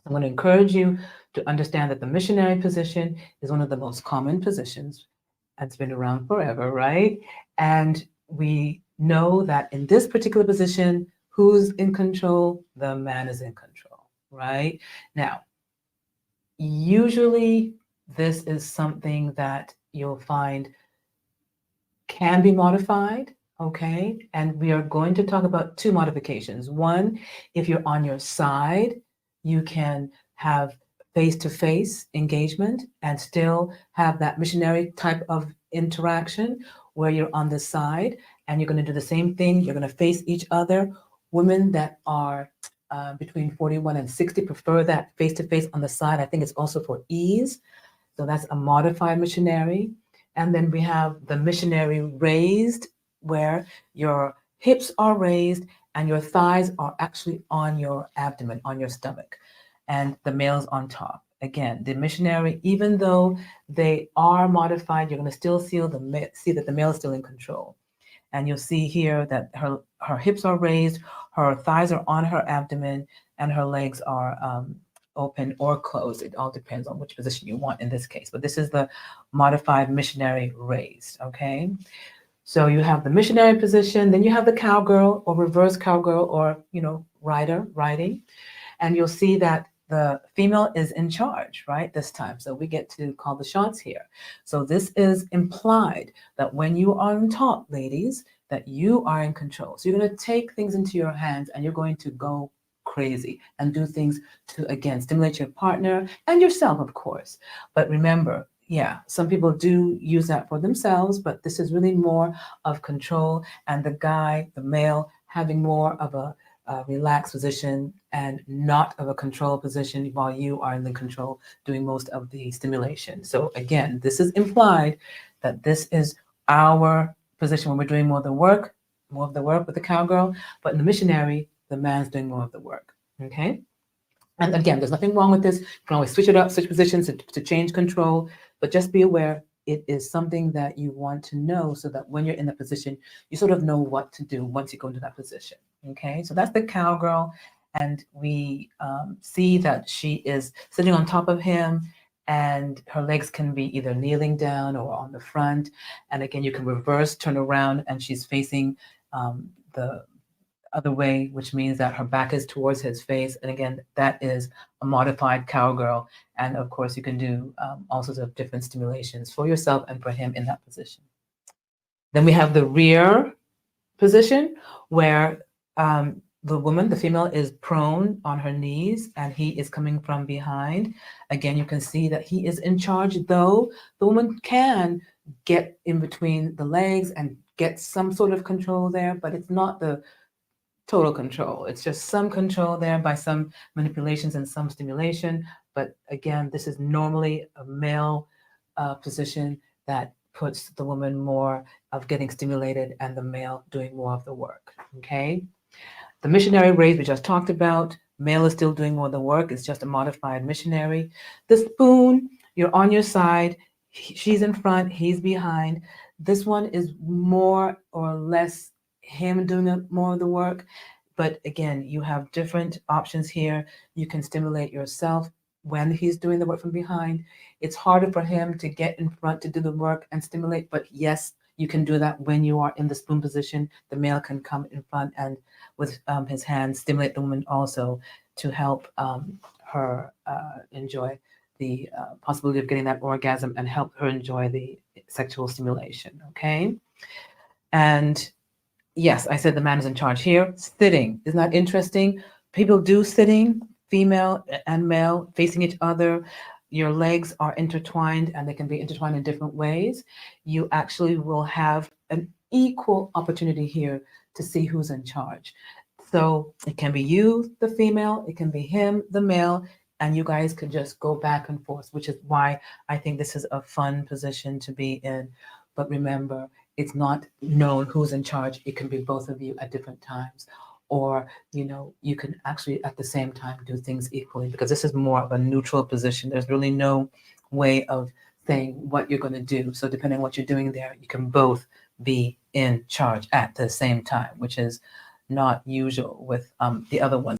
I'm going to encourage you to understand that the missionary position is one of the most common positions. It's been around forever, right? And we know that in this particular position, who's in control? The man is in control, right? Now, usually this is something that you'll find can be modified, okay? And we are going to talk about two modifications. One, if you're on your side, you can have face-to-face engagement and still have that missionary type of interaction where you're on the side and you're going to do the same thing. You're going to face each other. Women that are between 41 and 60 prefer that face-to-face on the side. I think it's also for ease. So that's a modified missionary. And then we have the missionary raised, where your hips are raised and your thighs are actually on your abdomen, on your stomach, and the male's on top. Again, the missionary, even though they are modified, you're going to still see that the male is still in control. And you'll see here that her hips are raised, her thighs are on her abdomen, and her legs are open or closed. It all depends on which position you want in this case. But this is the modified missionary raised, okay? So you have the missionary position, then you have the cowgirl or reverse cowgirl or, riding. And you'll see that the female is in charge, right, this time. So we get to call the shots here. So this is implied that when you are on top, ladies, that you are in control. So you're going to take things into your hands and you're going to go crazy and do things to, again, stimulate your partner and yourself, of course. But remember, yeah, some people do use that for themselves, but this is really more of control and the guy, the male, having more of a relaxed position and not of a control position while you are in the control doing most of the stimulation. So again, this is implied that this is our position when we're doing more of the work with the cowgirl, but in the missionary, the man's doing more of the work, okay? And again, there's nothing wrong with this. You can always switch it up, switch positions to change control, but just be aware it is something that you want to know so that when you're in the position, you sort of know what to do once you go into that position, okay? So that's the cowgirl, and we see that she is sitting on top of him, and her legs can be either kneeling down or on the front. And again, you can reverse, turn around, and she's facing the other way, which means that her back is towards his face. And again, that is a modified cowgirl. And of course, you can do all sorts of different stimulations for yourself and for him in that position. Then we have the rear position, where the woman, the female, is prone on her knees and he is coming from behind. Again, you can see that he is in charge, though the woman can get in between the legs and get some sort of control there, but it's not the total control. It's just some control there by some manipulations and some stimulation. But again, this is normally a male position that puts the woman more of getting stimulated and the male doing more of the work, okay? The missionary raise we just talked about, male is still doing more of the work. It's just a modified missionary. The spoon, you're on your side. She's in front, he's behind. This one is more or less him doing more of the work. But again, you have different options here. You can stimulate yourself when he's doing the work from behind. It's harder for him to get in front to do the work and stimulate, but yes, you can do that when you are in the spoon position. The male can come in front and with his hands stimulate the woman also to help her enjoy the possibility of getting that orgasm and help her enjoy the sexual stimulation, okay? And yes, I said the man is in charge here. Sitting, isn't that interesting? People do sitting, female and male, facing each other. Your legs are intertwined and they can be intertwined in different ways. You actually will have an equal opportunity here to see who's in charge. So it can be you, the female, it can be him, the male, and you guys could just go back and forth, which is why I think this is a fun position to be in. But remember, it's not known who's in charge. It can be both of you at different times. Or, you can actually at the same time do things equally, because this is more of a neutral position. There's really no way of saying what you're going to do. So depending on what you're doing there, you can both be in charge at the same time, which is not usual with the other ones.